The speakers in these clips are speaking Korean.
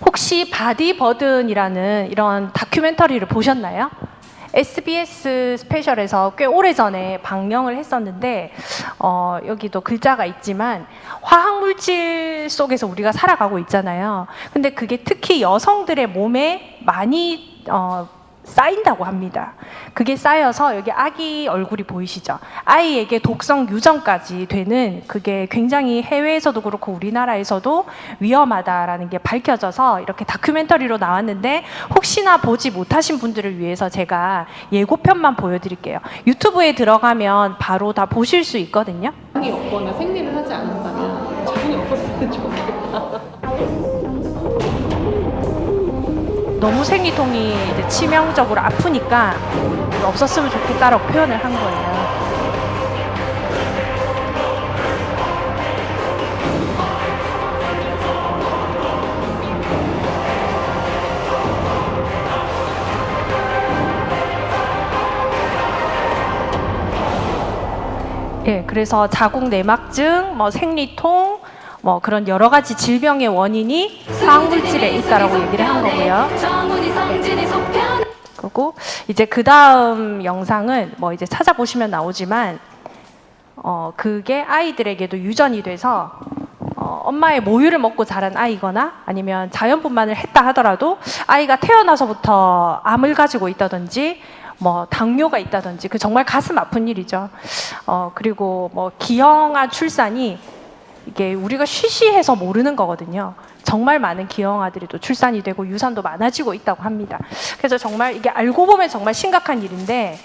혹시 바디버든이라는 이런 다큐멘터리를 보셨나요? SBS 스페셜에서 꽤 오래전에 방영을 했었는데 여기도 글자가 있지만 화학물질 속에서 우리가 살아가고 있잖아요. 근데 그게 특히 여성들의 몸에 많이 쌓인다고 합니다. 그게 쌓여서 여기 아기 얼굴이 보이시죠? 아이에게 독성 유전까지 되는, 그게 굉장히 해외에서도 그렇고 우리나라에서도 위험하다라는 게 밝혀져서 이렇게 다큐멘터리로 나왔는데, 혹시나 보지 못하신 분들을 위해서 제가 예고편만 보여드릴게요. 유튜브에 들어가면 바로 다 보실 수 있거든요. 자궁이 없거나 생리를 하지 않는다면 자궁이 없었으면 좋겠다. 너무 생리통이 이제 치명적으로 아프니까 없었으면 좋겠다라고 표현을 한 거예요. 예, 그래서 자궁 내막증, 생리통, 그런 여러 가지 질병의 원인이 화학물질에 있다라고 얘기를 한 거고요. 그리고 이제 그 다음 영상은 이제 찾아보시면 나오지만 그게 아이들에게도 유전이 돼서 엄마의 모유를 먹고 자란 아이거나 아니면 자연분만을 했다 하더라도 아이가 태어나서부터 암을 가지고 있다든지 당뇨가 있다든지, 그 정말 가슴 아픈 일이죠. 그리고 기형아 출산이 이게 우리가 쉬쉬해서 모르는 거거든요. 정말 많은 기형아들이 또 출산이 되고 유산도 많아지고 있다고 합니다. 그래서 정말 이게 알고 보면 정말 심각한 일인데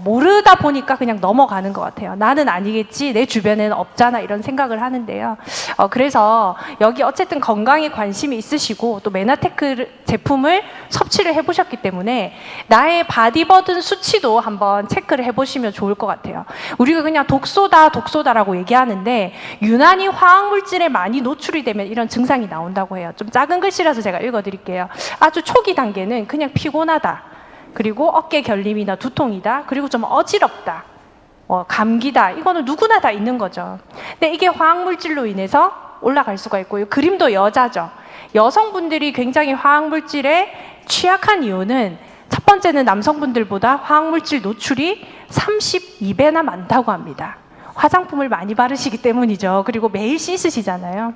모르다 보니까 그냥 넘어가는 것 같아요. 나는 아니겠지, 내 주변에는 없잖아, 이런 생각을 하는데요. 그래서 여기 어쨌든 건강에 관심이 있으시고 또 메나테크 제품을 섭취를 해보셨기 때문에 나의 바디버든 수치도 한번 체크를 해보시면 좋을 것 같아요. 우리가 그냥 독소다라고 얘기하는데 유난히 화학물질에 많이 노출이 되면 이런 증상이 나온다고 해요. 좀 작은 글씨라서 제가 읽어드릴게요. 아주 초기 단계는 그냥 피곤하다, 그리고 어깨 결림이나 두통이다, 그리고 좀 어지럽다, 감기다, 이거는 누구나 다 있는 거죠. 근데 이게 화학물질로 인해서 올라갈 수가 있고요. 그림도 여자죠. 여성분들이 굉장히 화학물질에 취약한 이유는 첫 번째는 남성분들보다 화학물질 노출이 32배나 많다고 합니다. 화장품을 많이 바르시기 때문이죠. 그리고 매일 씻으시잖아요.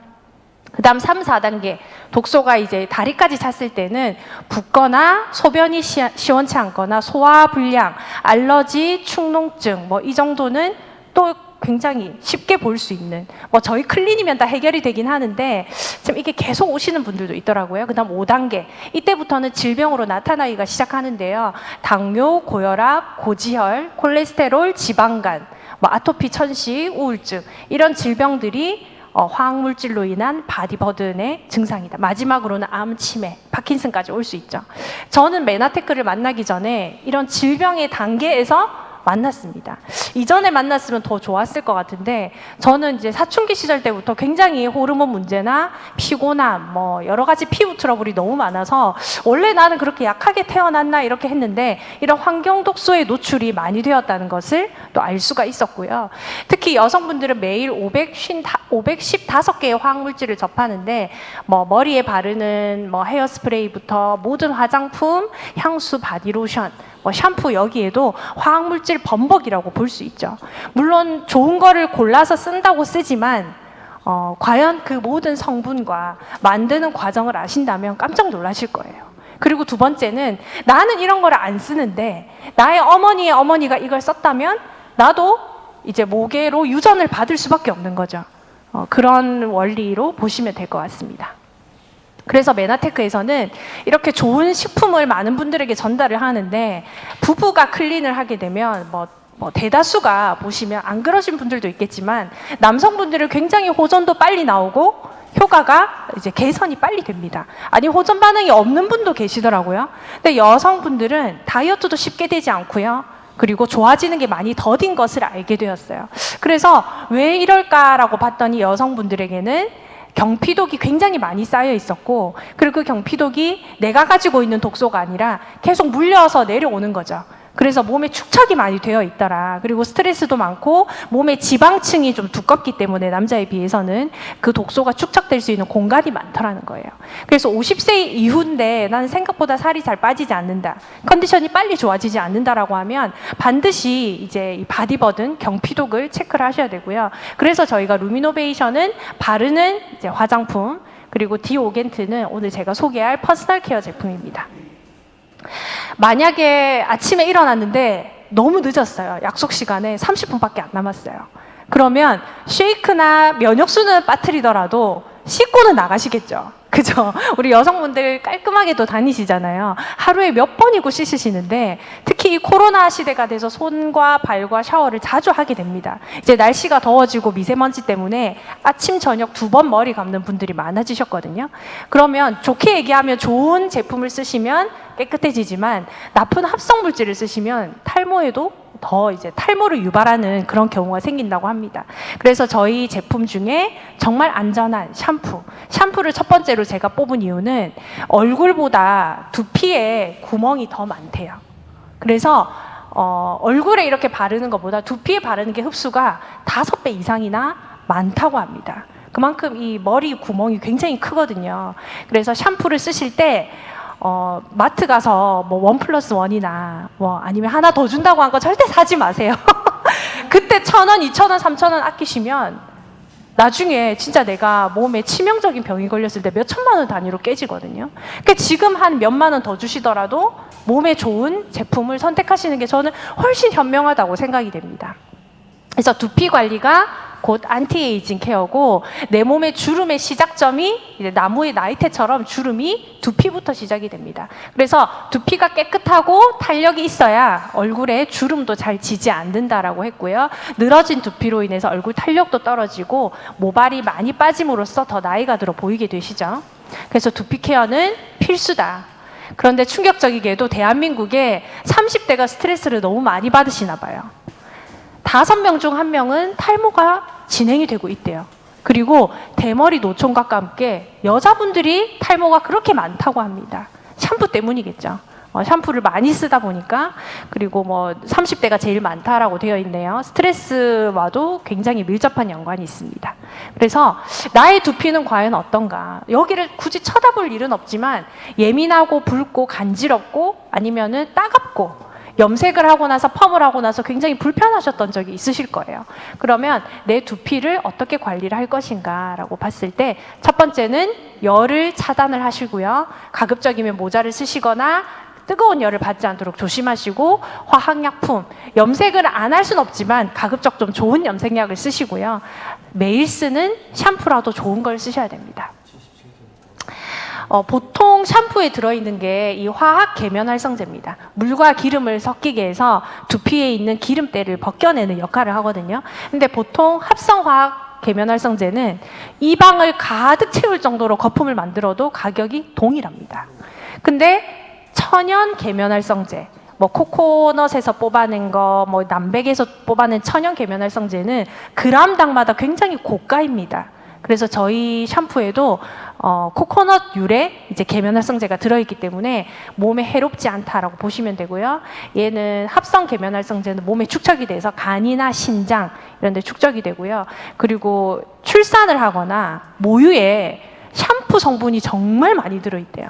그 다음 3, 4단계 독소가 이제 다리까지 찼을 때는 붓거나 소변이 시원치 않거나 소화불량, 알러지, 축농증, 이 정도는 또 굉장히 쉽게 볼 수 있는, 저희 클린이면 다 해결이 되긴 하는데 지금 이게 계속 오시는 분들도 있더라고요. 그 다음 5단계, 이때부터는 질병으로 나타나기가 시작하는데요. 당뇨, 고혈압, 고지혈, 콜레스테롤, 지방간, 아토피, 천식, 우울증, 이런 질병들이 화학물질로 인한 바디버든의 증상이다. 마지막으로는 암, 치매, 파킨슨까지 올 수 있죠. 저는 메나테크를 만나기 전에 이런 질병의 단계에서 만났습니다. 이전에 만났으면 더 좋았을 것 같은데, 저는 이제 사춘기 시절 때부터 굉장히 호르몬 문제나 피곤함, 여러 가지 피부 트러블이 너무 많아서 원래 나는 그렇게 약하게 태어났나 이렇게 했는데 이런 환경 독소의 노출이 많이 되었다는 것을 또 알 수가 있었고요. 특히 여성분들은 매일 515개의 화학물질을 접하는데 머리에 바르는 헤어스프레이부터 모든 화장품, 향수, 바디로션, 샴푸, 여기에도 화학물질 범벅이라고 볼 수 있죠. 물론 좋은 거를 골라서 쓴다고 쓰지만 과연 그 모든 성분과 만드는 과정을 아신다면 깜짝 놀라실 거예요. 그리고 두 번째는 나는 이런 거를 안 쓰는데 나의 어머니의 어머니가 이걸 썼다면 나도 이제 모계로 유전을 받을 수밖에 없는 거죠. 그런 원리로 보시면 될 것 같습니다. 그래서 메나테크에서는 이렇게 좋은 식품을 많은 분들에게 전달을 하는데, 부부가 클린을 하게 되면 대다수가 보시면 안 그러신 분들도 있겠지만 남성분들은 굉장히 호전도 빨리 나오고 효과가 이제 개선이 빨리 됩니다. 아니, 호전 반응이 없는 분도 계시더라고요. 근데 여성분들은 다이어트도 쉽게 되지 않고요. 그리고 좋아지는 게 많이 더딘 것을 알게 되었어요. 그래서 왜 이럴까라고 봤더니 여성분들에게는 경피독이 굉장히 많이 쌓여 있었고, 그리고 그 경피독이 내가 가지고 있는 독소가 아니라 계속 물려서 내려오는 거죠. 그래서 몸에 축적이 많이 되어 있더라. 그리고 스트레스도 많고 몸에 지방층이 좀 두껍기 때문에 남자에 비해서는 그 독소가 축적될 수 있는 공간이 많더라는 거예요. 그래서 50세 이후인데 나는 생각보다 살이 잘 빠지지 않는다. 컨디션이 빨리 좋아지지 않는다라고 하면 반드시 이제 이 바디버든 경피독을 체크를 하셔야 되고요. 그래서 저희가 루미노베이션은 바르는 이제 화장품, 그리고 디오겐트는 오늘 제가 소개할 퍼스널 케어 제품입니다. 만약에 아침에 일어났는데 너무 늦었어요. 약속 시간에 30분밖에 안 남았어요. 그러면 쉐이크나 면역수는 빠뜨리더라도 씻고는 나가시겠죠. 그죠? 우리 여성분들 깔끔하게도 다니시잖아요. 하루에 몇 번이고 씻으시는데 특히 이 코로나 시대가 돼서 손과 발과 샤워를 자주 하게 됩니다. 이제 날씨가 더워지고 미세먼지 때문에 아침 저녁 2번 머리 감는 분들이 많아지셨거든요. 그러면 좋게 얘기하면 좋은 제품을 쓰시면 깨끗해지지만 나쁜 합성 물질을 쓰시면 탈모에도 더 이제 탈모를 유발하는 그런 경우가 생긴다고 합니다. 그래서 저희 제품 중에 정말 안전한 샴푸를 첫 번째로 제가 뽑은 이유는 얼굴보다 두피에 구멍이 더 많대요. 그래서 얼굴에 이렇게 바르는 것보다 두피에 바르는 게 흡수가 5배 이상이나 많다고 합니다. 그만큼 이 머리 구멍이 굉장히 크거든요. 그래서 샴푸를 쓰실 때 마트 가서 뭐 1+1이나 뭐 아니면 하나 더 준다고 한 거 절대 사지 마세요. 그때 1,000원, 2,000원, 3,000원 아끼시면 나중에 진짜 내가 몸에 치명적인 병이 걸렸을 때 몇 천만 원 단위로 깨지거든요. 그러니까 지금 한 몇만 원 더 주시더라도 몸에 좋은 제품을 선택하시는 게 저는 훨씬 현명하다고 생각이 됩니다. 그래서 두피 관리가 곧 안티에이징 케어고 내 몸의 주름의 시작점이 이제 나무의 나이테처럼 주름이 두피부터 시작이 됩니다. 그래서 두피가 깨끗하고 탄력이 있어야 얼굴에 주름도 잘 지지 않는다라고 했고요. 늘어진 두피로 인해서 얼굴 탄력도 떨어지고 모발이 많이 빠짐으로써 더 나이가 들어 보이게 되시죠. 그래서 두피 케어는 필수다. 그런데 충격적이게도 대한민국에 30대가 스트레스를 너무 많이 받으시나 봐요. 5명 중 1명은 탈모가 진행이 되고 있대요. 그리고 대머리 노총각과 함께 여자분들이 탈모가 그렇게 많다고 합니다. 샴푸 때문이겠죠. 샴푸를 많이 쓰다 보니까. 그리고 뭐 30대가 제일 많다라고 되어 있네요. 스트레스와도 굉장히 밀접한 연관이 있습니다. 그래서 나의 두피는 과연 어떤가? 여기를 굳이 쳐다볼 일은 없지만 예민하고 붉고 간지럽고 아니면은 따갑고 염색을 하고 나서 펌을 하고 나서 굉장히 불편하셨던 적이 있으실 거예요. 그러면 내 두피를 어떻게 관리를 할 것인가 라고 봤을 때 첫 번째는 열을 차단을 하시고요. 가급적이면 모자를 쓰시거나 뜨거운 열을 받지 않도록 조심하시고 화학약품, 염색을 안 할 수는 없지만 가급적 좀 좋은 염색약을 쓰시고요. 매일 쓰는 샴푸라도 좋은 걸 쓰셔야 됩니다. 보통 샴푸에 들어있는 게 이 화학 계면활성제입니다. 물과 기름을 섞이게 해서 두피에 있는 기름때를 벗겨내는 역할을 하거든요. 근데 보통 합성화학 계면활성제는 이 방을 가득 채울 정도로 거품을 만들어도 가격이 동일합니다. 근데 천연 계면활성제, 뭐 코코넛에서 뽑아낸 거, 뭐 남백에서 뽑아낸 천연 계면활성제는 그람당마다 굉장히 고가입니다. 그래서 저희 샴푸에도 코코넛 유래 이제 계면활성제가 들어있기 때문에 몸에 해롭지 않다라고 보시면 되고요. 얘는 합성 계면활성제는 몸에 축적이 돼서 간이나 신장 이런 데 축적이 되고요. 그리고 출산을 하거나 모유에 샴푸 성분이 정말 많이 들어있대요.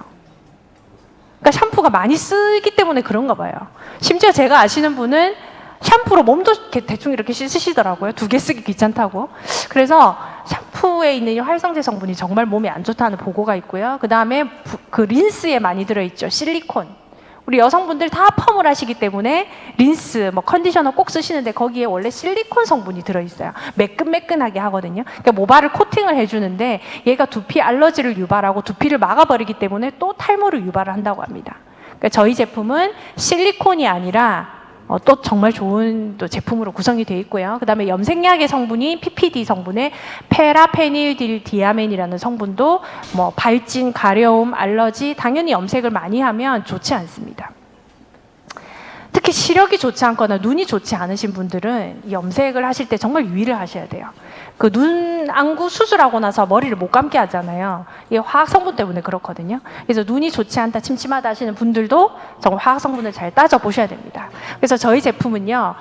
그러니까 샴푸가 많이 쓰기 때문에 그런가 봐요. 심지어 제가 아시는 분은 샴푸로 몸도 대충 이렇게 씻으시더라고요. 2개 쓰기 귀찮다고. 그래서 샴푸에 있는 이 활성제 성분이 정말 몸에 안 좋다는 보고가 있고요. 그 다음에 그 린스에 많이 들어있죠. 실리콘. 우리 여성분들 다 펌을 하시기 때문에 린스, 뭐 컨디셔너 꼭 쓰시는데 거기에 원래 실리콘 성분이 들어있어요. 매끈매끈하게 하거든요. 그러니까 모발을 코팅을 해주는데 얘가 두피 알러지를 유발하고 두피를 막아버리기 때문에 또 탈모를 유발을 한다고 합니다. 그러니까 저희 제품은 실리콘이 아니라 또 정말 좋은 또 제품으로 구성이 되어 있고요. 그 다음에 염색약의 성분이 PPD 성분의 페라페닐딜디아멘이라는 성분도 뭐 발진, 가려움, 알러지, 당연히 염색을 많이 하면 좋지 않습니다. 특히 시력이 좋지 않거나 눈이 좋지 않으신 분들은 염색을 하실 때 정말 유의를 하셔야 돼요. 그 눈 안구 수술하고 나서 머리를 못 감게 하잖아요. 이게 화학 성분 때문에 그렇거든요. 그래서 눈이 좋지 않다, 침침하다 하시는 분들도 정말 화학 성분을 잘 따져 보셔야 됩니다. 그래서 저희 제품은요,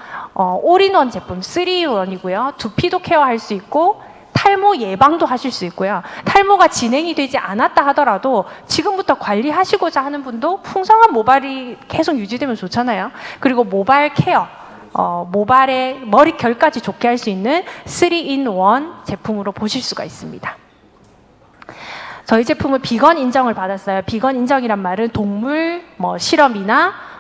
올인원 제품 3-in-1이고요. 두피도 케어할 수 있고 탈모 예방도 하실 수 있고요. 탈모가 진행이 되지 않았다 하더라도 지금부터 관리하시고자 하는 분도 풍성한 모발이 계속 유지되면 좋잖아요. 그리고 모발 케어, 모발의 머릿결까지 좋게 할 수 있는 3-in-1 제품으로 보실 수가 있습니다. 저희 제품은 비건 인정을 받았어요. 비건 인정이란 말은 동물 실험이나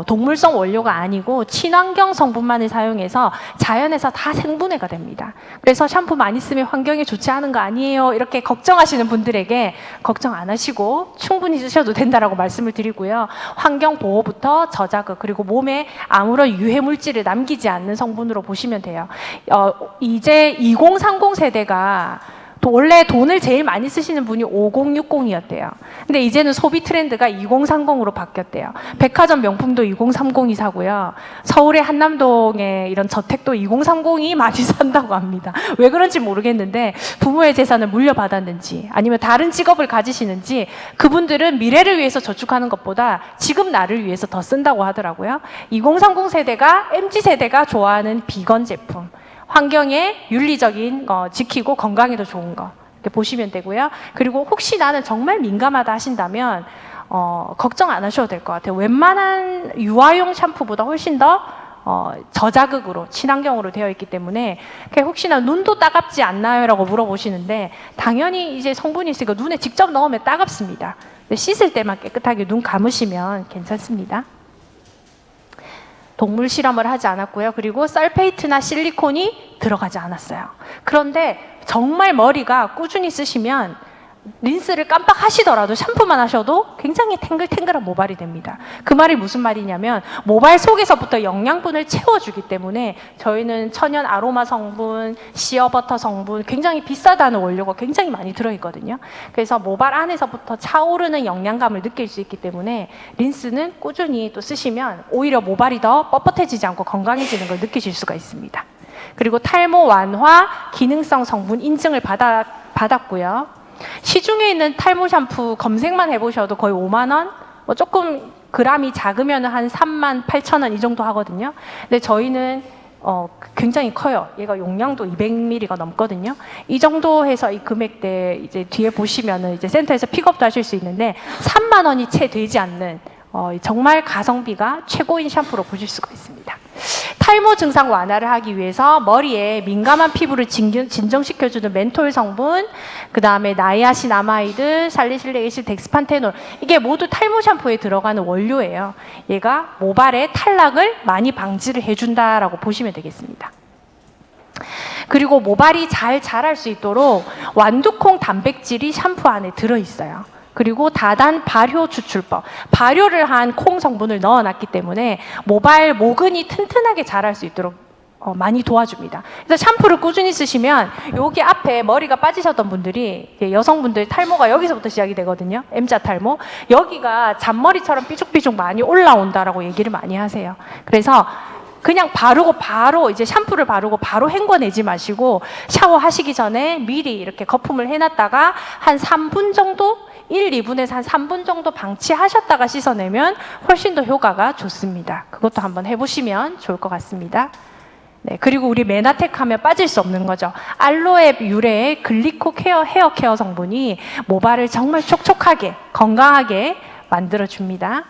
동물성 원료가 아니고 친환경 성분만을 사용해서 자연에서 다 생분해가 됩니다. 그래서 샴푸 많이 쓰면 환경에 좋지 않은 거 아니에요? 이렇게 걱정하시는 분들에게 걱정 안 하시고 충분히 쓰셔도 된다라고 말씀을 드리고요. 환경 보호부터 저자극 그리고 몸에 아무런 유해 물질을 남기지 않는 성분으로 보시면 돼요. 이제 2030 세대가 원래 돈을 제일 많이 쓰시는 분이 5060이었대요. 근데 이제는 소비 트렌드가 2030으로 바뀌었대요. 백화점 명품도 2030이 사고요. 서울의 한남동에 이런 저택도 2030이 많이 산다고 합니다. 왜 그런지 모르겠는데 부모의 재산을 물려받았는지 아니면 다른 직업을 가지시는지 그분들은 미래를 위해서 저축하는 것보다 지금 나를 위해서 더 쓴다고 하더라고요. 2030 세대가 MZ세대가 좋아하는 비건 제품. 환경에 윤리적인 거 지키고 건강에도 좋은 거 이렇게 보시면 되고요. 그리고 혹시 나는 정말 민감하다 하신다면 걱정 안 하셔도 될 것 같아요. 웬만한 유아용 샴푸보다 훨씬 더 저자극으로 친환경으로 되어 있기 때문에 혹시나 눈도 따갑지 않나요? 라고 물어보시는데 당연히 이제 성분이 있으니까 눈에 직접 넣으면 따갑습니다. 근데 씻을 때만 깨끗하게 눈 감으시면 괜찮습니다. 동물 실험을 하지 않았고요. 그리고 설페이트나 실리콘이 들어가지 않았어요. 그런데 정말 머리가 꾸준히 쓰시면 린스를 깜빡 하시더라도 샴푸만 하셔도 굉장히 탱글탱글한 모발이 됩니다. 그 말이 무슨 말이냐면 모발 속에서부터 영양분을 채워주기 때문에 저희는 천연 아로마 성분, 시어버터 성분 굉장히 비싸다는 원료가 굉장히 많이 들어있거든요. 그래서 모발 안에서부터 차오르는 영양감을 느낄 수 있기 때문에 린스는 꾸준히 또 쓰시면 오히려 모발이 더 뻣뻣해지지 않고 건강해지는 걸 느끼실 수가 있습니다. 그리고 탈모 완화 기능성 성분 인증을 받았고요. 시중에 있는 탈모 샴푸 검색만 해보셔도 거의 5만 원? 조금 그람이 작으면 한 3만 8천 원 이 정도 하거든요. 근데 저희는 굉장히 커요. 얘가 용량도 200ml가 넘거든요. 이 정도 해서 이 금액대 이제 뒤에 보시면은 이제 센터에서 픽업도 하실 수 있는데 3만 원이 채 되지 않는 정말 가성비가 최고인 샴푸로 보실 수가 있습니다. 탈모 증상 완화를 하기 위해서 머리에 민감한 피부를 진정시켜주는 멘톨 성분, 그 다음에 나이아신아마이드, 살리실릭 애시드, 덱스판테놀 이게 모두 탈모 샴푸에 들어가는 원료예요. 얘가 모발의 탈락을 많이 방지를 해준다라고 보시면 되겠습니다. 그리고 모발이 잘 자랄 수 있도록 완두콩 단백질이 샴푸 안에 들어있어요. 그리고 다단 발효 추출법, 발효를 한 콩 성분을 넣어놨기 때문에 모발 모근이 튼튼하게 자랄 수 있도록 많이 도와줍니다. 그래서 샴푸를 꾸준히 쓰시면 여기 앞에 머리가 빠지셨던 분들이 여성분들 탈모가 여기서부터 시작이 되거든요. M자 탈모. 여기가 잔머리처럼 삐죽삐죽 많이 올라온다라고 얘기를 많이 하세요. 그래서 그냥 바르고 바로 이제 샴푸를 바르고 바로 헹궈내지 마시고 샤워하시기 전에 미리 이렇게 거품을 해놨다가 한 3분 정도 1, 2분에서 한 3분 정도 방치하셨다가 씻어내면 훨씬 더 효과가 좋습니다. 그것도 한번 해보시면 좋을 것 같습니다. 네, 그리고 우리 메나텍 하면 빠질 수 없는 거죠. 알로에 유래의 글리코 케어 헤어 케어 성분이 모발을 정말 촉촉하게 건강하게 만들어줍니다.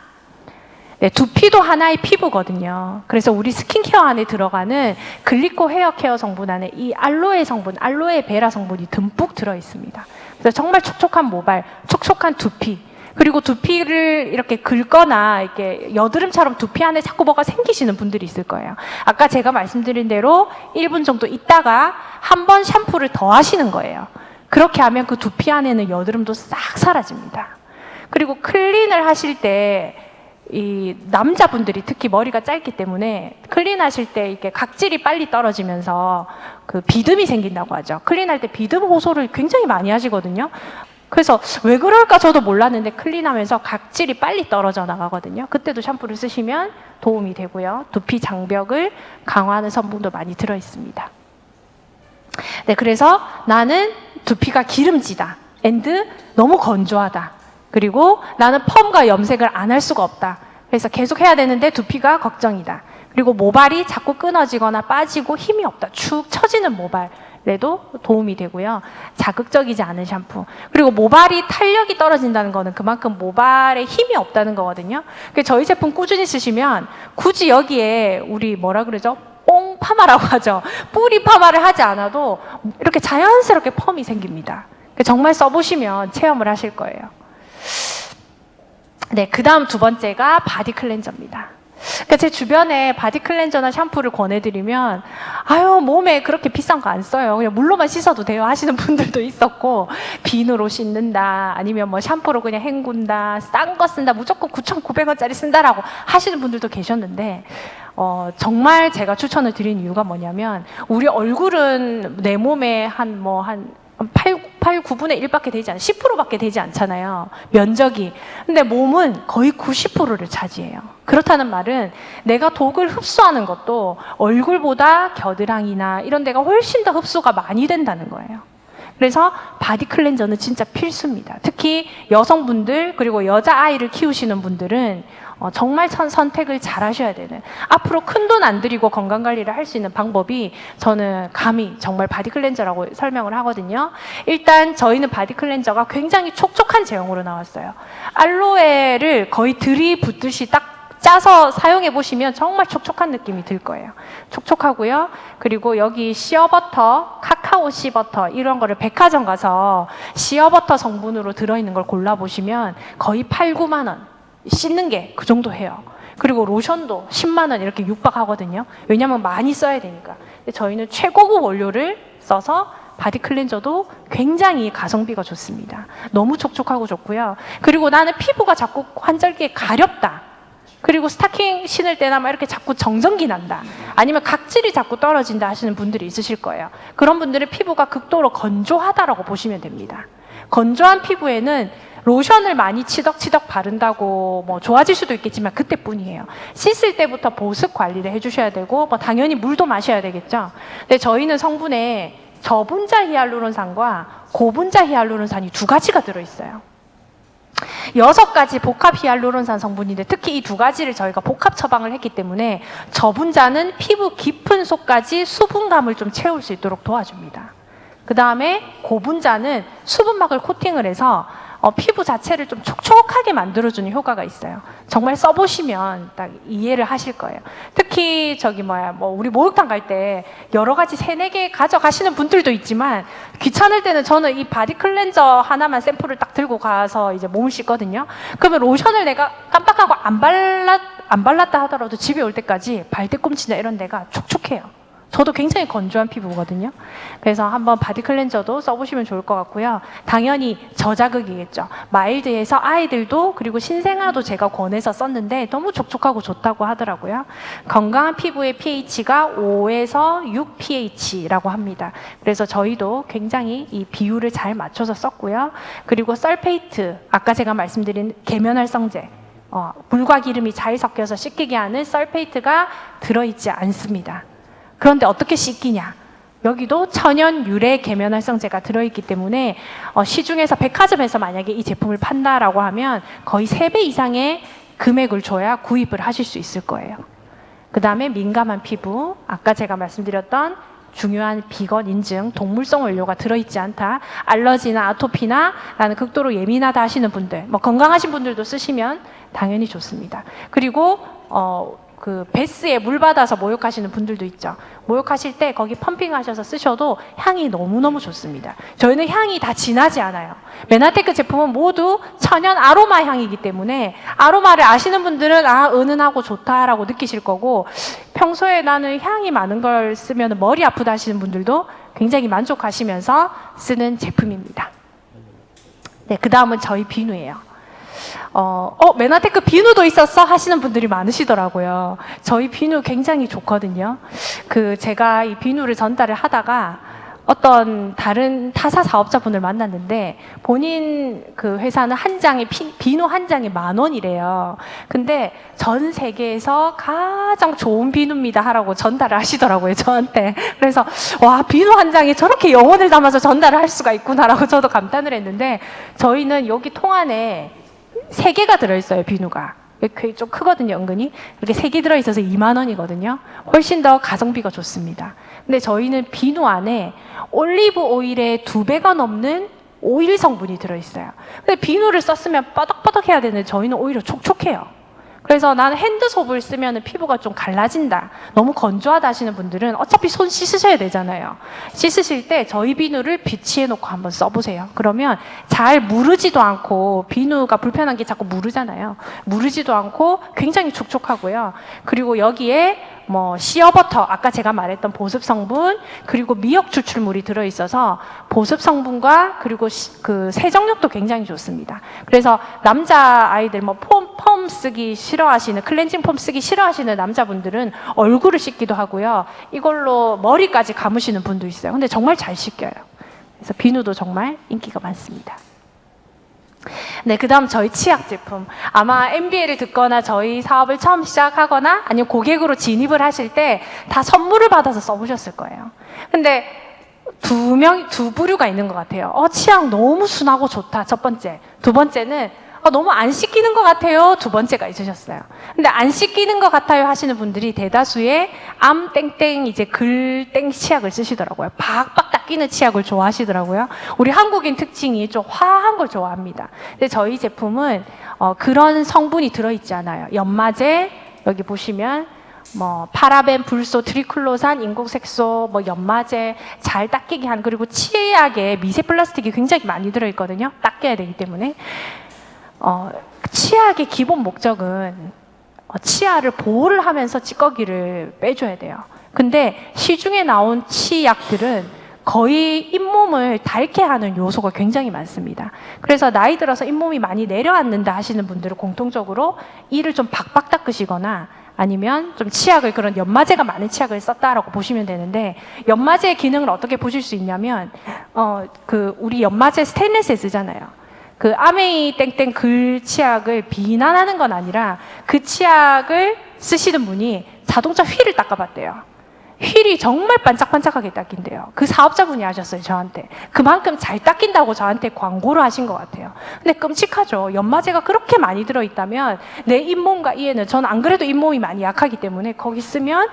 네, 두피도 하나의 피부거든요. 그래서 우리 스킨케어 안에 들어가는 글리코 헤어 케어 성분 안에 이 알로에 성분, 알로에 베라 성분이 듬뿍 들어있습니다. 그래서 정말 촉촉한 모발, 촉촉한 두피, 그리고 두피를 이렇게 긁거나 이렇게 여드름처럼 두피 안에 자꾸 뭐가 생기시는 분들이 있을 거예요. 아까 제가 말씀드린 대로 1분 정도 있다가 한 번 샴푸를 더 하시는 거예요. 그렇게 하면 그 두피 안에는 여드름도 싹 사라집니다. 그리고 클린을 하실 때 이 남자분들이 특히 머리가 짧기 때문에 클린하실 때 이렇게 각질이 빨리 떨어지면서 그 비듬이 생긴다고 하죠. 클린할 때 비듬 호소를 굉장히 많이 하시거든요. 그래서 왜 그럴까 저도 몰랐는데 클린하면서 각질이 빨리 떨어져 나가거든요. 그때도 샴푸를 쓰시면 도움이 되고요. 두피 장벽을 강화하는 성분도 많이 들어 있습니다. 네, 그래서 나는 두피가 기름지다. 앤드 너무 건조하다. 그리고 나는 펌과 염색을 안 할 수가 없다. 그래서 계속 해야 되는데 두피가 걱정이다. 그리고 모발이 자꾸 끊어지거나 빠지고 힘이 없다. 축 처지는 모발에도 도움이 되고요. 자극적이지 않은 샴푸. 그리고 모발이 탄력이 떨어진다는 거는 그만큼 모발에 힘이 없다는 거거든요. 그래서 저희 제품 꾸준히 쓰시면 굳이 여기에 우리 뭐라 그러죠? 뽕 파마라고 하죠. 뿌리 파마를 하지 않아도 이렇게 자연스럽게 펌이 생깁니다. 정말 써보시면 체험을 하실 거예요. 네, 그 다음 두 번째가 바디 클렌저입니다. 그러니까 제 주변에 바디 클렌저나 샴푸를 권해드리면 아유 몸에 그렇게 비싼 거 안 써요. 그냥 물로만 씻어도 돼요 하시는 분들도 있었고, 비누로 씻는다 아니면 뭐 샴푸로 그냥 헹군다, 싼 거 쓴다, 무조건 9,900원짜리 쓴다라고 하시는 분들도 계셨는데 정말 제가 추천을 드린 이유가 뭐냐면, 우리 얼굴은 내 몸에 한 9분의 1밖에 되지 않아요. 10%밖에 되지 않잖아요. 면적이. 근데 몸은 거의 90%를 차지해요. 그렇다는 말은 내가 독을 흡수하는 것도 얼굴보다 겨드랑이나 이런 데가 훨씬 더 흡수가 많이 된다는 거예요. 그래서 바디 클렌저는 진짜 필수입니다. 특히 여성분들 그리고 여자아이를 키우시는 분들은 정말 선택을 잘 하셔야 되는, 앞으로 큰 돈 안 들이고 건강관리를 할 수 있는 방법이 저는 감히 정말 바디 클렌저라고 설명을 하거든요. 일단 저희는 바디 클렌저가 굉장히 촉촉한 제형으로 나왔어요. 알로에를 거의 들이붓듯이 딱 짜서 사용해 보시면 정말 촉촉한 느낌이 들 거예요. 촉촉하고요. 그리고 여기 시어버터, 카카오 씨버터 이런 거를 백화점 가서 시어버터 성분으로 들어있는 걸 골라보시면 거의 8, 9만 원 씻는 게 그 정도 해요. 그리고 로션도 10만 원 이렇게 육박하거든요. 왜냐하면 많이 써야 되니까. 근데 저희는 최고급 원료를 써서 바디 클렌저도 굉장히 가성비가 좋습니다. 너무 촉촉하고 좋고요. 그리고 나는 피부가 자꾸 환절기에 가렵다. 그리고 스타킹 신을 때나 막 이렇게 자꾸 정전기 난다. 아니면 각질이 자꾸 떨어진다 하시는 분들이 있으실 거예요. 그런 분들은 피부가 극도로 건조하다라고 보시면 됩니다. 건조한 피부에는 로션을 많이 치덕치덕 바른다고 뭐 좋아질 수도 있겠지만 그때뿐이에요. 씻을 때부터 보습 관리를 해주셔야 되고 뭐 당연히 물도 마셔야 되겠죠. 근데 저희는 성분에 저분자 히알루론산과 고분자 히알루론산이 두 가지가 들어있어요. 6가지 복합 히알루론산 성분인데 특히 이 두 가지를 저희가 복합 처방을 했기 때문에 저분자는 피부 깊은 속까지 수분감을 좀 채울 수 있도록 도와줍니다. 그 다음에 고분자는 수분막을 코팅을 해서 피부 자체를 좀 촉촉하게 만들어주는 효과가 있어요. 정말 써보시면 딱 이해를 하실 거예요. 특히 우리 목욕탕 갈 때 여러 가지 3-4개 가져가시는 분들도 있지만 귀찮을 때는 저는 이 바디 클렌저 하나만 샘플을 딱 들고 가서 이제 몸을 씻거든요. 그러면 로션을 내가 깜빡하고 안 발랐다 하더라도 집에 올 때까지 발뒤꿈치나 이런 데가 촉촉해요. 저도 굉장히 건조한 피부거든요. 그래서 한번 바디 클렌저도 써보시면 좋을 것 같고요. 당연히 저자극이겠죠. 마일드해서 아이들도 그리고 신생아도 제가 권해서 썼는데 너무 촉촉하고 좋다고 하더라고요. 건강한 피부의 pH가 5에서 6 pH라고 합니다. 그래서 저희도 굉장히 이 비율을 잘 맞춰서 썼고요. 그리고 설페이트, 아까 제가 말씀드린 계면활성제, 물과 기름이 잘 섞여서 씻기게 하는 설페이트가 들어있지 않습니다. 그런데 어떻게 씻기냐? 여기도 천연 유래 계면활성제가 들어있기 때문에 시중에서 백화점에서 만약에 이 제품을 판다라고 하면 거의 3배 이상의 금액을 줘야 구입을 하실 수 있을 거예요. 그 다음에 민감한 피부, 아까 제가 말씀드렸던 중요한 비건 인증, 동물성 원료가 들어있지 않다. 알러지나 아토피나 나는 극도로 예민하다 하시는 분들, 건강하신 분들도 쓰시면 당연히 좋습니다. 그리고 베스에 물 받아서 목욕하시는 분들도 있죠. 목욕하실 때 거기 펌핑하셔서 쓰셔도 향이 너무너무 좋습니다. 저희는 향이 다 진하지 않아요. 메나테크 제품은 모두 천연 아로마 향이기 때문에 아로마를 아시는 분들은 은은하고 좋다라고 느끼실 거고, 평소에 나는 향이 많은 걸 쓰면 머리 아프다 하시는 분들도 굉장히 만족하시면서 쓰는 제품입니다. 네, 그 다음은 저희 비누예요. 메나테크 비누도 있었어? 하시는 분들이 많으시더라고요. 저희 비누 굉장히 좋거든요. 제가 이 비누를 전달을 하다가, 어떤 다른 타사 사업자분을 만났는데 본인 그 회사는 한 장에 비누 한 장에 10,000원이래요. 근데 전 세계에서 가장 좋은 비누입니다 하라고 전달을 하시더라고요, 저한테. 그래서 와, 비누 한 장에 저렇게 영혼을 담아서 전달을 할 수가 있구나라고 저도 감탄을 했는데, 저희는 여기 통 안에 3개가 들어있어요, 비누가. 좀 크거든요, 은근히. 이렇게 3개 들어있어서 20,000원이거든요. 훨씬 더 가성비가 좋습니다. 근데 저희는 비누 안에 올리브 오일의 2배가 넘는 오일 성분이 들어있어요. 근데 비누를 썼으면 뻐덕뻐덕 해야 되는데 저희는 오히려 촉촉해요. 그래서 나는 핸드소프를 쓰면 피부가 좀 갈라진다, 너무 건조하다 하시는 분들은 어차피 손 씻으셔야 되잖아요. 씻으실 때 저희 비누를 비치해 놓고 한번 써보세요. 그러면 잘 무르지도 않고, 비누가 불편한 게 자꾸 무르잖아요. 무르지도 않고 굉장히 촉촉하고요. 그리고 여기에 뭐 시어버터, 아까 제가 말했던 보습 성분, 그리고 미역 추출물이 들어있어서 보습 성분과 그리고 그 세정력도 굉장히 좋습니다. 그래서 남자 아이들 뭐 폼 쓰기 싫어하시는, 클렌징 폼 쓰기 싫어하시는 남자분들은 얼굴을 씻기도 하고요. 이걸로 머리까지 감으시는 분도 있어요. 근데 정말 잘 씻겨요. 그래서 비누도 정말 인기가 많습니다. 네, 그 다음 저희 치약 제품. 아마 MBA를 듣거나 저희 사업을 처음 시작하거나 아니면 고객으로 진입을 하실 때 다 선물을 받아서 써보셨을 거예요. 근데 두 부류가 있는 것 같아요. 치약 너무 순하고 좋다, 첫 번째. 두 번째는 너무 안 씻기는 것 같아요, 두 번째가 있으셨어요. 근데 안 씻기는 것 같아요 하시는 분들이 대다수의 암 땡땡 이제 글 땡 치약을 쓰시더라고요. 박박 닦이는 치약을 좋아하시더라고요. 우리 한국인 특징이 좀 화한 걸 좋아합니다. 근데 저희 제품은 그런 성분이 들어있지 않아요. 연마제, 여기 보시면 뭐 파라벤, 불소, 트리클로산, 인공색소, 뭐 연마제, 잘 닦이게 하는, 그리고 치약에 미세 플라스틱이 굉장히 많이 들어있거든요. 닦여야 되기 때문에. 치약의 기본 목적은 치아를 보호를 하면서 찌꺼기를 빼줘야 돼요. 근데 시중에 나온 치약들은 거의 잇몸을 닳게 하는 요소가 굉장히 많습니다. 그래서 나이 들어서 잇몸이 많이 내려앉는다 하시는 분들은 공통적으로 이를 좀 박박 닦으시거나 아니면 좀 치약을, 그런 연마제가 많은 치약을 썼다라고 보시면 되는데, 연마제의 기능을 어떻게 보실 수 있냐면 우리 연마제 스테인레스에 쓰잖아요. 그 아메이 땡땡 글 치약을 비난하는 건 아니라 그 치약을 쓰시는 분이 자동차 휠을 닦아봤대요. 휠이 정말 반짝반짝하게 닦인대요. 그 사업자분이 하셨어요, 저한테. 그만큼 잘 닦인다고 저한테 광고를 하신 것 같아요. 근데 끔찍하죠. 연마제가 그렇게 많이 들어있다면 내 잇몸과 이에는, 저는 안 그래도 잇몸이 많이 약하기 때문에 거기 쓰면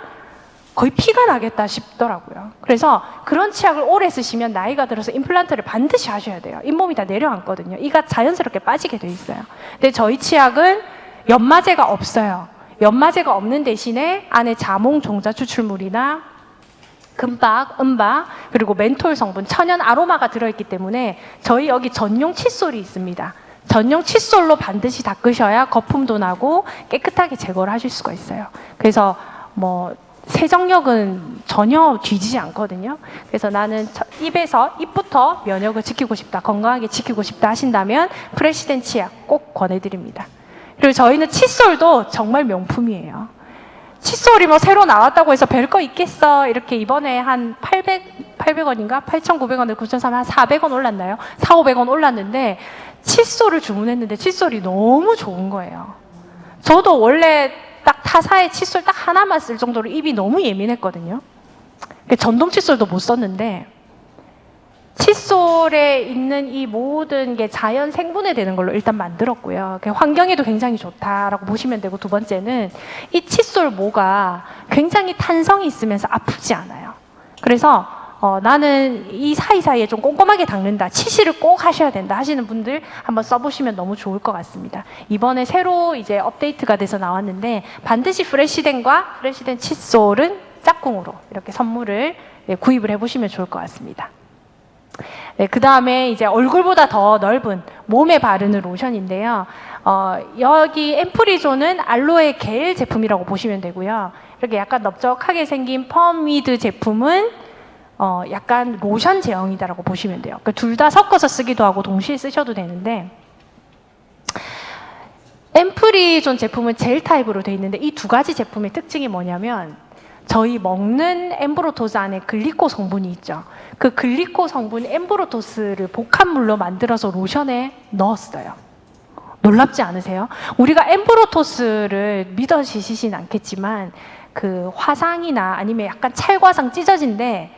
거의 피가 나겠다 싶더라고요. 그래서 그런 치약을 오래 쓰시면 나이가 들어서 임플란트를 반드시 하셔야 돼요. 잇몸이 다 내려앉거든요. 이가 자연스럽게 빠지게 돼 있어요. 근데 저희 치약은 연마제가 없어요. 연마제가 없는 대신에 안에 자몽 종자 추출물이나 금박, 은박, 그리고 멘톨 성분, 천연 아로마가 들어있기 때문에 저희 여기 전용 칫솔이 있습니다. 전용 칫솔로 반드시 닦으셔야 거품도 나고 깨끗하게 제거를 하실 수가 있어요. 그래서 뭐 세정력은 전혀 뒤지지 않거든요. 그래서 나는 입부터 면역을 지키고 싶다, 건강하게 지키고 싶다 하신다면 프레시덴 치약 꼭 권해드립니다. 그리고 저희는 칫솔도 정말 명품이에요. 칫솔이 뭐 새로 나왔다고 해서 별거 있겠어, 이렇게 이번에 한 800원인가 8,900원에 9,300원, 한 400원 올랐나요? 4,500원 올랐는데 칫솔을 주문했는데 칫솔이 너무 좋은 거예요. 저도 원래 딱 타사의 칫솔 딱 하나만 쓸 정도로 입이 너무 예민했거든요. 전동 칫솔도 못 썼는데 칫솔에 있는 이 모든 게 자연 생분해 되는 걸로 일단 만들었고요. 환경에도 굉장히 좋다라고 보시면 되고, 두 번째는 이 칫솔 모가 굉장히 탄성이 있으면서 아프지 않아요. 그래서 나는 이 사이사이에 좀 꼼꼼하게 닦는다, 치실을 꼭 하셔야 된다 하시는 분들 한번 써보시면 너무 좋을 것 같습니다. 이번에 새로 이제 업데이트가 돼서 나왔는데 반드시 프레시덴과 프레시덴 칫솔은 짝꿍으로 이렇게 선물을 구입을 해보시면 좋을 것 같습니다. 네, 그 다음에 이제 얼굴보다 더 넓은 몸에 바르는 로션인데요. 여기 앰프리존은 알로에 겔 제품이라고 보시면 되고요. 이렇게 약간 넓적하게 생긴 펌위드 제품은 약간 로션 제형이다라고 보시면 돼요. 그러니까 둘 다 섞어서 쓰기도 하고 동시에 쓰셔도 되는데, 앰프리존 제품은 젤 타입으로 되어 있는데 이 두 가지 제품의 특징이 뭐냐면 저희 먹는 엠브로토스 안에 글리코 성분이 있죠. 그 글리코 성분 엠브로토스를 복합물로 만들어서 로션에 넣었어요. 놀랍지 않으세요? 우리가 엠브로토스를 믿어지시진 않겠지만 그 화상이나 아니면 약간 찰과상 찢어진데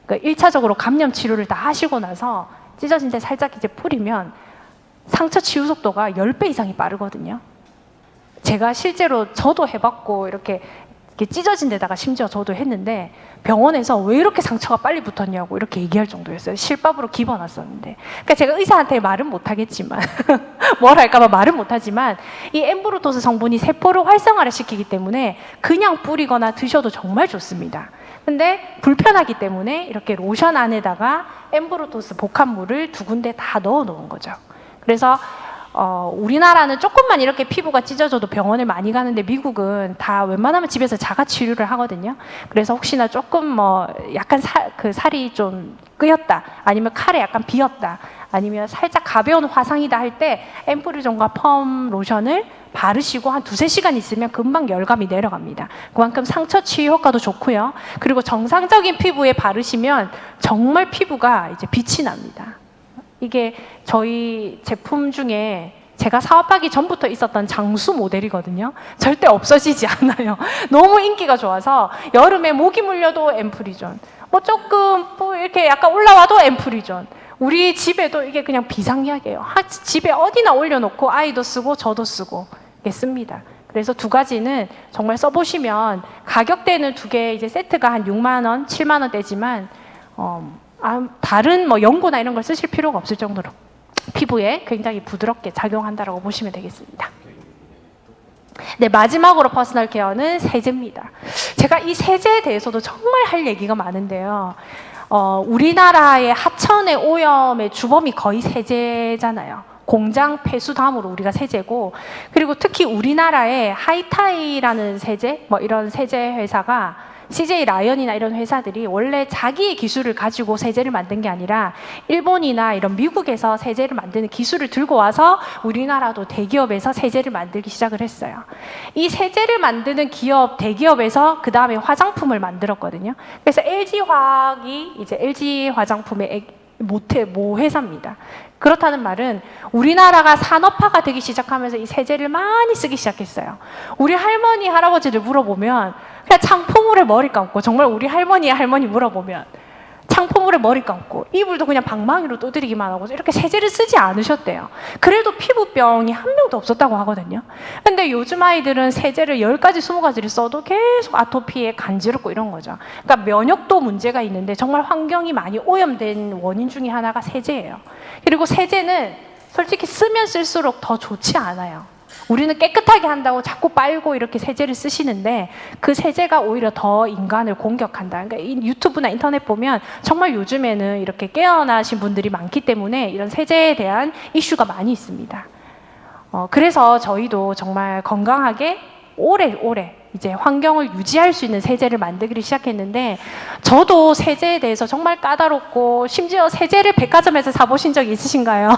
그 1차적으로 감염 치료를 다 하시고 나서 찢어진 데 살짝 이제 뿌리면 상처 치유 속도가 10배 이상이 빠르거든요. 제가 실제로 저도 해봤고 이렇게 찢어진 데다가 심지어 저도 했는데 병원에서 왜 이렇게 상처가 빨리 붙었냐고 이렇게 얘기할 정도였어요. 실밥으로 집어놨었는데. 그러니까 제가 의사한테 말은 못하겠지만 뭘 할까봐 말은 못하지만 이 엠브로토스 성분이 세포를 활성화를 시키기 때문에 그냥 뿌리거나 드셔도 정말 좋습니다. 근데 불편하기 때문에 이렇게 로션 안에다가 엠브로토스 복합물을 2군데 다 넣어 놓은 거죠. 그래서 우리나라는 조금만 이렇게 피부가 찢어져도 병원을 많이 가는데 미국은 다 웬만하면 집에서 자가 치료를 하거든요. 그래서 혹시나 조금 뭐 약간 살이 좀 끄였다, 아니면 칼에 약간 비었다, 아니면 살짝 가벼운 화상이다 할 때 앰프리존과 펌 로션을 바르시고 한 2~3시간 있으면 금방 열감이 내려갑니다. 그만큼 상처 치유 효과도 좋고요. 그리고 정상적인 피부에 바르시면 정말 피부가 이제 빛이 납니다. 이게 저희 제품 중에 제가 사업하기 전부터 있었던 장수 모델이거든요. 절대 없어지지 않아요. 너무 인기가 좋아서 여름에 모기 물려도 앰프리존, 뭐 조금 뭐 이렇게 약간 올라와도 앰프리존. 우리 집에도 이게 그냥 비상약이에요. 집에 어디나 올려놓고 아이도 쓰고 저도 쓰고 이렇게 씁니다. 그래서 2가지는 정말 써보시면 가격대는 2개 이제 세트가 한 6만 원, 7만 원대지만 다른 뭐 연고나 이런 걸 쓰실 필요가 없을 정도로 피부에 굉장히 부드럽게 작용한다라고 보시면 되겠습니다. 네, 마지막으로 퍼스널 케어는 세제입니다. 제가 이 세제에 대해서도 정말 할 얘기가 많은데요. 우리나라의 하천의 오염의 주범이 거의 세제잖아요. 공장 폐수 다음으로 우리가 세제고, 그리고 특히 우리나라의 하이타이라는 세제, 뭐 이런 세제 회사가 CJ 라이언이나 이런 회사들이 원래 자기의 기술을 가지고 세제를 만든 게 아니라 일본이나 이런 미국에서 세제를 만드는 기술을 들고 와서 우리나라도 대기업에서 세제를 만들기 시작을 했어요. 이 세제를 만드는 기업, 대기업에서 그 다음에 화장품을 만들었거든요. 그래서 LG화학이 이제 LG 화장품의 모 회사입니다. 그렇다는 말은 우리나라가 산업화가 되기 시작하면서 이 세제를 많이 쓰기 시작했어요. 우리 할머니, 할아버지들 물어보면 그냥 창포물에 머리 감고, 정말 우리 할머니 물어보면 창포물에 머리 감고 이불도 그냥 방망이로 두드리기만 하고 이렇게 세제를 쓰지 않으셨대요. 그래도 피부병이 한 명도 없었다고 하거든요. 근데 요즘 아이들은 세제를 10가지, 20가지를 써도 계속 아토피에 간지럽고 이런 거죠. 그러니까 면역도 문제가 있는데 정말 환경이 많이 오염된 원인 중에 하나가 세제예요. 그리고 세제는 솔직히 쓰면 쓸수록 더 좋지 않아요. 우리는 깨끗하게 한다고 자꾸 빨고 이렇게 세제를 쓰시는데 그 세제가 오히려 더 인간을 공격한다. 그러니까 유튜브나 인터넷 보면 정말 요즘에는 이렇게 깨어나신 분들이 많기 때문에 이런 세제에 대한 이슈가 많이 있습니다. 그래서 저희도 정말 건강하게 오래오래 이제 환경을 유지할 수 있는 세제를 만들기 시작했는데, 저도 세제에 대해서 정말 까다롭고, 심지어 세제를 백화점에서 사보신 적 있으신가요?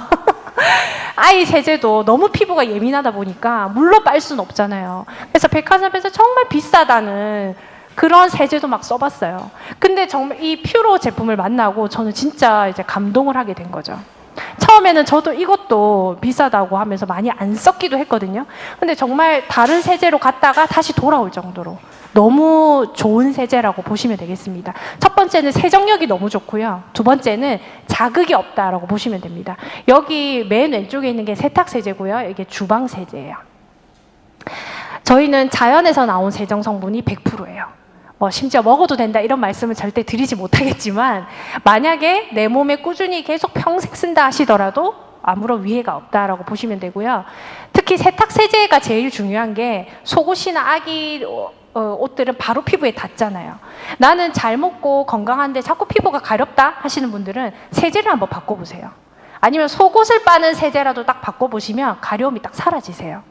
아이 세제도 너무 피부가 예민하다 보니까 물로 빨 수는 없잖아요. 그래서 백화점에서 정말 비싸다는 그런 세제도 막 써봤어요. 근데 정말 이 퓨로 제품을 만나고 저는 진짜 이제 감동을 하게 된 거죠. 처음에는 저도 이것도 비싸다고 하면서 많이 안 썼기도 했거든요. 근데 정말 다른 세제로 갔다가 다시 돌아올 정도로 너무 좋은 세제라고 보시면 되겠습니다. 첫 번째는 세정력이 너무 좋고요. 2번째는 자극이 없다라고 보시면 됩니다. 여기 맨 왼쪽에 있는 게 세탁세제고요. 이게 주방세제예요. 저희는 자연에서 나온 세정 성분이 100%예요. 심지어 먹어도 된다 이런 말씀을 절대 드리지 못하겠지만, 만약에 내 몸에 꾸준히 계속 평생 쓴다 하시더라도 아무런 위해가 없다라고 보시면 되고요. 특히 세탁세제가 제일 중요한 게 속옷이나 아기 옷들은 바로 피부에 닿잖아요. 나는 잘 먹고 건강한데 자꾸 피부가 가렵다 하시는 분들은 세제를 한번 바꿔보세요. 아니면 속옷을 빠는 세제라도 딱 바꿔보시면 가려움이 딱 사라지세요.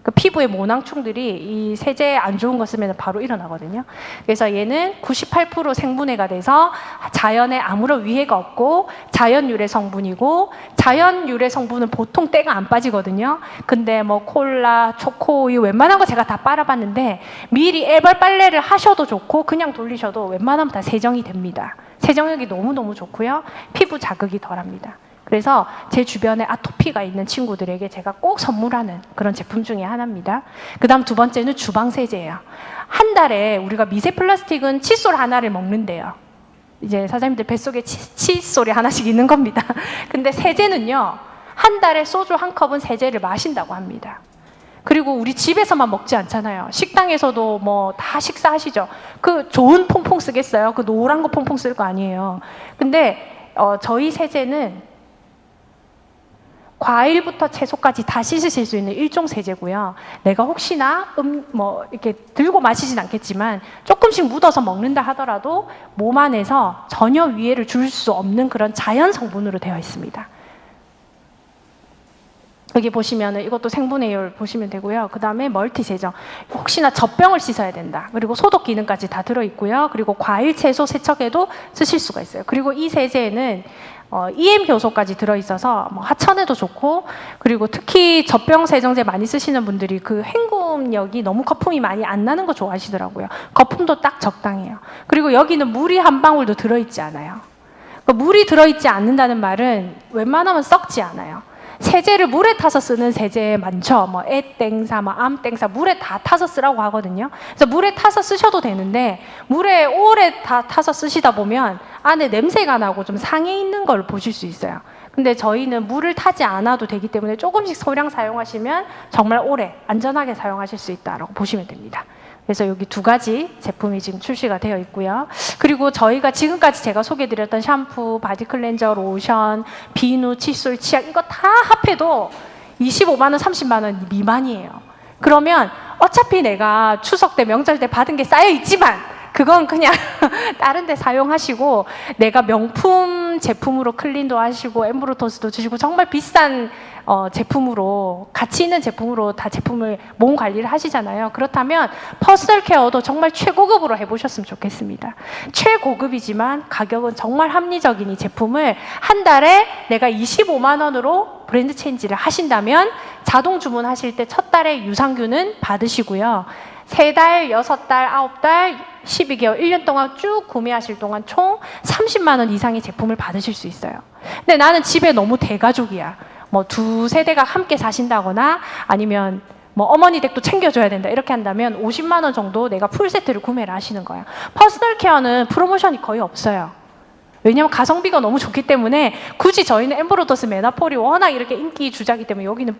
그 피부에 모낭충들이 이 세제 안 좋은 거 쓰면 바로 일어나거든요. 그래서 얘는 98% 생분해가 돼서 자연에 아무런 위해가 없고 자연 유래 성분이고, 자연 유래 성분은 보통 때가 안 빠지거든요. 근데 뭐 콜라, 초코우유 웬만한 거 제가 다 빨아봤는데 미리 애벌 빨래를 하셔도 좋고 그냥 돌리셔도 웬만하면 다 세정이 됩니다. 세정력이 너무너무 좋고요. 피부 자극이 덜합니다. 그래서 제 주변에 아토피가 있는 친구들에게 제가 꼭 선물하는 그런 제품 중에 하나입니다. 그 다음 두 번째는 주방세제예요. 한 달에 우리가 미세 플라스틱은 칫솔 하나를 먹는데요. 이제 사장님들 뱃속에 칫솔이 하나씩 있는 겁니다. 근데 세제는요, 한 달에 소주 한 컵은 세제를 마신다고 합니다. 그리고 우리 집에서만 먹지 않잖아요. 식당에서도 뭐 다 식사하시죠. 그 좋은 퐁퐁 쓰겠어요? 그 노란 거 퐁퐁 쓸 거 아니에요. 근데 저희 세제는 과일부터 채소까지 다 씻으실 수 있는 일종 세제고요. 내가 혹시나 뭐 이렇게 들고 마시진 않겠지만 조금씩 묻어서 먹는다 하더라도 몸 안에서 전혀 위해를 줄 수 없는 그런 자연 성분으로 되어 있습니다. 여기 보시면은 이것도 생분해율 보시면 되고요. 그 다음에 멀티 세정. 혹시나 젖병을 씻어야 된다. 그리고 소독 기능까지 다 들어있고요. 그리고 과일, 채소 세척에도 쓰실 수가 있어요. 그리고 이 세제는 EM 효소까지 들어있어서 뭐 하천에도 좋고, 그리고 특히 젖병 세정제 많이 쓰시는 분들이 그 헹굼력이 너무 거품이 많이 안 나는 거 좋아하시더라고요. 거품도 딱 적당해요. 그리고 여기는 물이 한 방울도 들어있지 않아요. 물이 들어있지 않는다는 말은 웬만하면 썩지 않아요. 세제를 물에 타서 쓰는 세제 많죠. 뭐 애땡사, 뭐 암땡사 물에 다 타서 쓰라고 하거든요. 그래서 물에 타서 쓰셔도 되는데 물에 오래 다 타서 쓰시다 보면 안에 냄새가 나고 좀 상해 있는 걸 보실 수 있어요. 근데 저희는 물을 타지 않아도 되기 때문에 조금씩 소량 사용하시면 정말 오래 안전하게 사용하실 수 있다라고 보시면 됩니다. 그래서 여기 두 가지 제품이 지금 출시가 되어 있고요. 그리고 저희가 지금까지 제가 소개해드렸던 샴푸, 바디 클렌저, 로션, 비누, 칫솔, 치약 이거 다 합해도 25만 원, 30만 원 미만이에요. 그러면 어차피 내가 추석 때, 명절 때 받은 게 쌓여 있지만 그건 그냥 다른 데 사용하시고, 내가 명품 제품으로 클린도 하시고 엠브로토스도 주시고 정말 비싼 제품으로, 가치 있는 제품으로 다 제품을 몸 관리를 하시잖아요. 그렇다면 퍼스널 케어도 정말 최고급으로 해보셨으면 좋겠습니다. 최고급이지만 가격은 정말 합리적인 이 제품을 한 달에 내가 25만 원으로 브랜드 체인지를 하신다면 자동 주문하실 때 첫 달에 유산균은 받으시고요. 3달, 6달, 9달, 12개월, 1년 동안 쭉 구매하실 동안 총 30만 원 이상의 제품을 받으실 수 있어요. 근데 나는 집에 너무 대가족이야. 뭐 2세대가 함께 사신다거나 아니면 뭐 어머니 댁도 챙겨줘야 된다 이렇게 한다면 50만 원 정도 내가 풀세트를 구매를 하시는 거예요. 퍼스널 케어는 프로모션이 거의 없어요. 왜냐하면 가성비가 너무 좋기 때문에 굳이 저희는 엠브로더스 메나폴이 워낙 이렇게 인기 주자기 때문에 여기는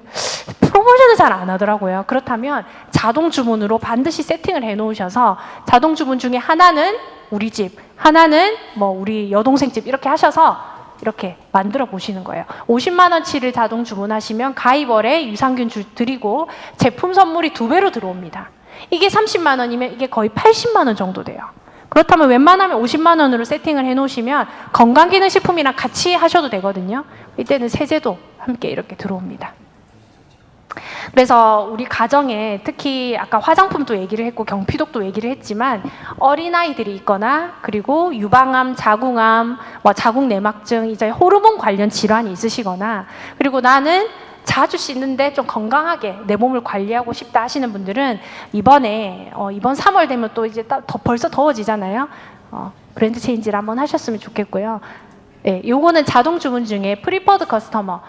프로모션을 잘 안 하더라고요. 그렇다면 자동 주문으로 반드시 세팅을 해 놓으셔서 자동 주문 중에 하나는 우리 집, 하나는 뭐 우리 여동생 집 이렇게 하셔서 이렇게 만들어 보시는 거예요. 50만 원치를 자동 주문하시면 가입월에 유산균 드리고 제품 선물이 2배로 들어옵니다. 이게 30만 원이면 이게 거의 80만 원 정도 돼요. 그렇다면 웬만하면 50만 원으로 세팅을 해 놓으시면 건강기능식품이랑 같이 하셔도 되거든요. 이때는 세제도 함께 이렇게 들어옵니다. 그래서 우리 가정에 특히 아까 화장품도 얘기를 했고 경피독도 얘기를 했지만 어린아이들이 있거나 그리고 유방암, 자궁암, 뭐 자궁내막증, 이제 호르몬 관련 질환이 있으시거나 그리고 나는 자주 씻는데 좀 건강하게 내 몸을 관리하고 싶다 하시는 분들은 이번에 이번 3월 되면 또 이제 벌써 더워지잖아요. 브랜드 체인지를 한번 하셨으면 좋겠고요. 네, 요거는 자동 주문 중에 프리퍼드 커스터머.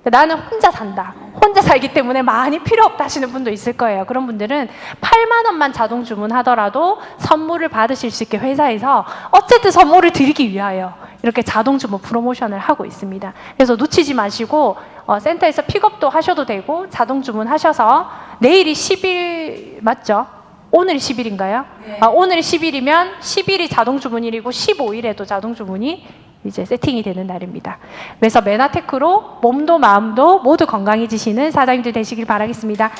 나는 혼자 산다. 혼자 살기 때문에 많이 필요 없다 하시는 분도 있을 거예요. 그런 분들은 8만 원만 자동 주문하더라도 선물을 받으실 수 있게 회사에서 어쨌든 선물을 드리기 위하여 이렇게 자동 주문 프로모션을 하고 있습니다. 그래서 놓치지 마시고 센터에서 픽업도 하셔도 되고 자동 주문하셔서 내일이 10일 맞죠? 오늘이 10일인가요? 네. 오늘이 10일이면 10일이 자동 주문일이고 15일에도 자동 주문이 이제 세팅이 되는 날입니다. 그래서 메나테크로 몸도 마음도 모두 건강해지시는 사장님들 되시길 바라겠습니다.